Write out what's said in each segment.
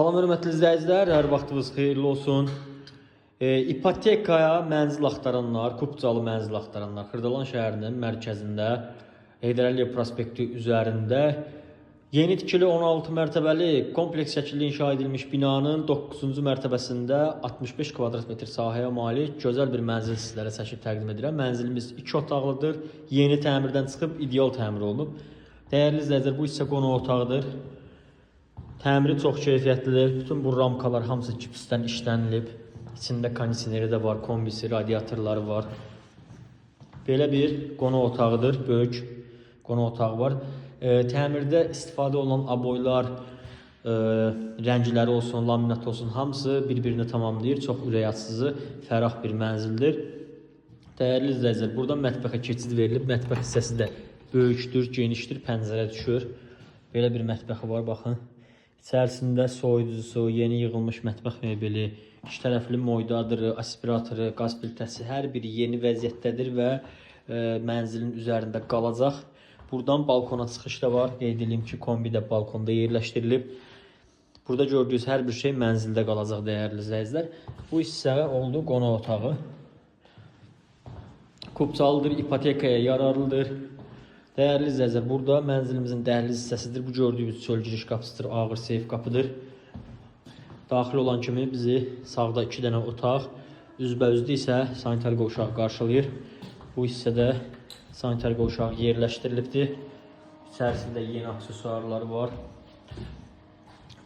Salam hörmətli izləyicilər, hər vaxtınız xeyirli olsun. İpotekaya mənzil axtaranlar, Kupcalı mənzil axtaranlar Xırdalan şəhərinin mərkəzində Heydər Əliyev prospekti üzərində yeni tikili 16 mərtəbəli kompleks şəkilli inşa edilmiş binanın 9-cu mərtəbəsində 65 kvadrat metr sahəyə malik gözəl bir mənzil sizlərə çəkib təqdim edirəm. Mənzilimiz 2 otaqlıdır, yeni təmirdən çıxıb ideal təmir olunub. Dəyərli izləyicilər, bu hissə qonaq otağıdır. Təmiri çox keyfiyyətlidir. Bütün bu ramkalar hamısı gipsdən işlənilib. İçində kondisioneri də var, kombisi, radiatorları var. Belə bir qonaq otağıdır, böyük qonaq otağı var. Təmirdə istifadə olunan aboylar, rəngləri olsun, laminat olsun, hamısı bir-birini tamamlayır. Çox ürək açıcı, fərah bir mənzildir. Dəyərli izləyicilər, burada mətbəxə keçid verilib. Mətbəx hissəsi də böyükdür, genişdir, pəncərə düşür. Belə bir mətbəxi var, baxın. İçərisində soyuducusu, yeni yığılmış mətbəx mebeli, iki tərəfli moydadırı, aspiratoru, qaz filtrəsi hər biri yeni vəziyyətdədir və mənzilin üzərində qalacaq. Buradan balkona çıxış da var. Qeyd edeyim ki, kombi də balkonda yerləşdirilib. Burada gördüyünüz hər bir şey mənzildə qalacaq dəyərli izləyicilər. Bu hissə oldu qonaq otağı. Kupcalıdır, ipotekaya yararlıdır. Dəyərli izləyicilər, burada mənzilimizin dəhliz hissəsidir. Bu gördüyünüz çöl giriş qapısıdır, ağır seyf qapıdır. Daxil olan kimi bizi sağda 2 dənə otaq, üzbəyüzdə isə sanitar qovşağı qarşılayır. Bu hissədə sanitar qovşağı yerləşdirilibdir. İçərisində yeni aksesuarları var.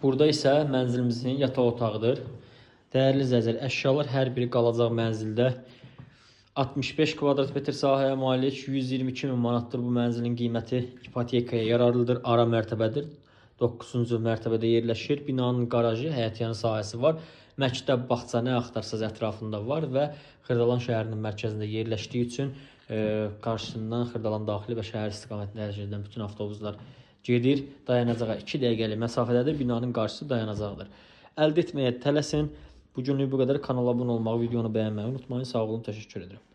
Burada isə mənzilimizin yataq otağıdır. Dəyərli izləyicilər, əşyalar hər biri qalacaq mənzildə. 65 kvadrat metr sahəyə malik, 122 min manatdır bu mənzilin qiyməti. İpotekaya yararlıdır, ara mərtəbədir. 9-cu mərtəbədə yerləşir. Binanın qarajı, həyətyanı sahəsi var. Məktəb, bağça nə axtarsaz ətrafında var və Xırdalan şəhərinin mərkəzində yerləşdiyi üçün qarşısından Xırdalan daxili və şəhər istiqamətində hərəkət edən bütün avtobuslar gedir. Dayanacağa 2 dəqiqəlik məsafədədir. Binanın qarşısı dayanacaqdır. Əldə etməyə tələsin. Bugünlük bu qədər. Kanala abunə olmağı, videonu bəyənməyi unutmayın. Sağ olun, təşəkkür edirəm.